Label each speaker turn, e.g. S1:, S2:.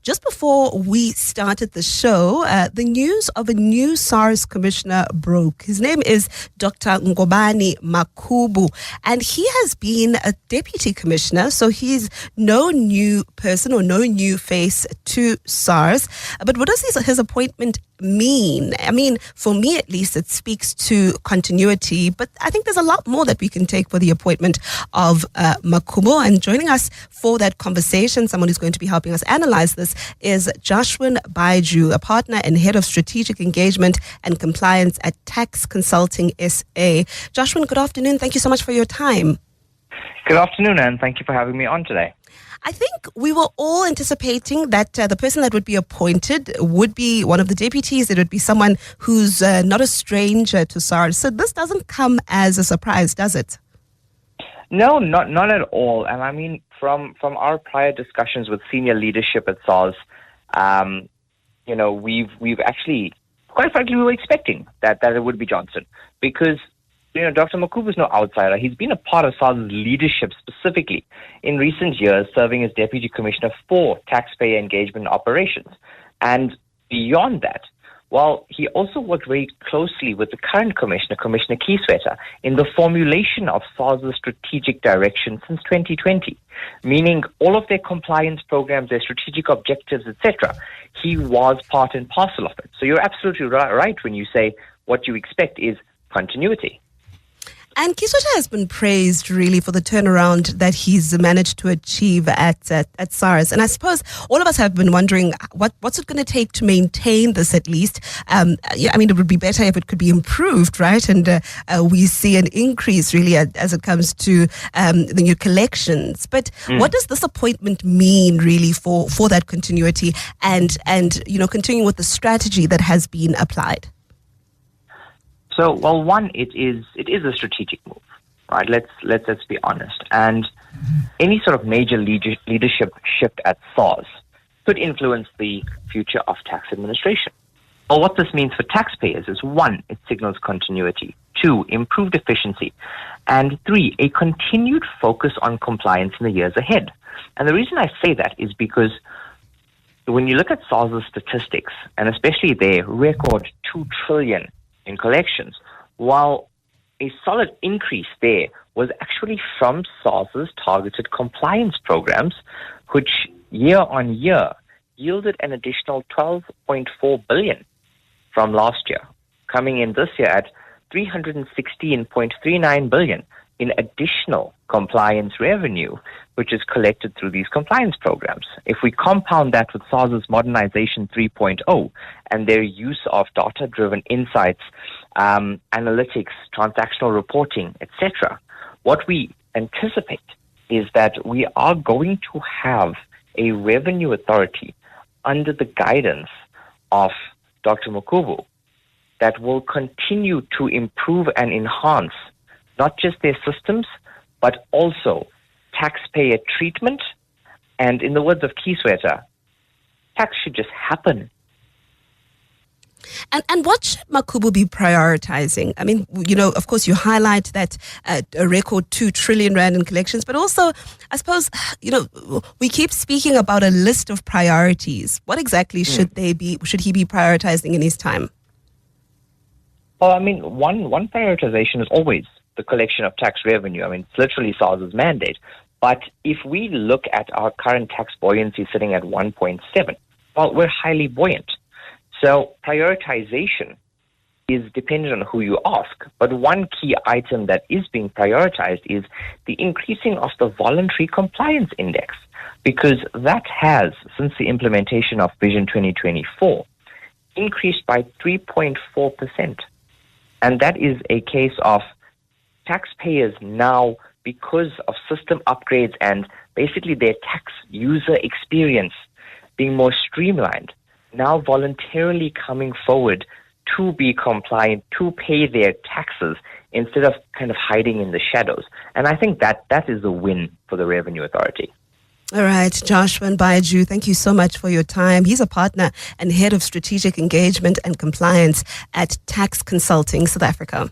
S1: Just before we started the show, the news of a new SARS Commissioner broke. His name is Dr. Ngobani Makhubu, and he has been a Deputy Commissioner, so he's no new person or no new face to SARS. But what does his appointment mean? I mean, for me at least, it speaks to continuity, but I think there's a lot more that we can take for the appointment of Makhubu. And joining us for that conversation, someone who's going to be helping us analyze this, is Jashwin Baijoo, a partner and head of strategic engagement and compliance at Tax Consulting SA. Jashwin, good afternoon. Thank you so much for your time.
S2: Good afternoon, and thank you for having me on today.
S1: I think we were all anticipating that the person that would be appointed would be one of the deputies. It would be someone who's not a stranger to SARS. So this doesn't come as a surprise, does it?
S2: No, not at all. And I mean, from our prior discussions with senior leadership at SARS, we've actually, quite frankly, we were expecting that it would be Johnson, because Dr. Makhubu is no outsider. He's been a part of SARS leadership specifically in recent years, serving as Deputy Commissioner for Taxpayer Engagement Operations. And beyond that, while he also worked very closely with the current Commissioner, Commissioner Kieswetter, in the formulation of SARS' strategic direction since 2020, meaning all of their compliance programs, their strategic objectives, etc., he was part and parcel of it. So you're absolutely right when you say what you expect is continuity.
S1: And Kieswetter has been praised really for the turnaround that he's managed to achieve at SARS. And I suppose all of us have been wondering what's it going to take to maintain this at least. I mean, it would be better if it could be improved, right? And we see an increase really as it comes to the new collections. But what does this appointment mean really for that continuity and continuing with the strategy that has been applied?
S2: So, well, one, it is a strategic move, right? Let's be honest. And any sort of major leadership shift at SARS could influence the future of tax administration. Well, what this means for taxpayers is, one, it signals continuity, two, improved efficiency, and three, a continued focus on compliance in the years ahead. And the reason I say that is because when you look at SARS' statistics, and especially their record 2 trillion in collections, while a solid increase there was actually from SARS' targeted compliance programs, which year on year yielded an additional 12.4 billion from last year, coming in this year at 316.39 billion in additional compliance revenue, which is collected through these compliance programs. If we compound that with SARS' Modernisation 3.0 and their use of data-driven insights, analytics, transactional reporting, etc., what we anticipate is that we are going to have a revenue authority under the guidance of Dr. Makhubu that will continue to improve and enhance not just their systems, but also taxpayer treatment. And in the words of Kieswetter, tax should just happen.
S1: And what should Makhubu be prioritizing? I mean, of course, you highlight that a record 2 trillion rand in collections, but also, I suppose, we keep speaking about a list of priorities. What exactly should he be prioritizing in his time?
S2: Well, I mean, one prioritization is always the collection of tax revenue. I mean, it's literally SARS' mandate. But if we look at our current tax buoyancy sitting at 1.7, well, we're highly buoyant. So prioritization is dependent on who you ask. But one key item that is being prioritized is the increasing of the voluntary compliance index, because that has, since the implementation of Vision 2024, increased by 3.4%. And that is a case of taxpayers now, because of system upgrades and basically their tax user experience being more streamlined, now voluntarily coming forward to be compliant, to pay their taxes instead of kind of hiding in the shadows. And I think that is a win for the Revenue Authority.
S1: All right, Jashwin Baijoo, thank you so much for your time. He's a partner and head of strategic engagement and compliance at Tax Consulting South Africa.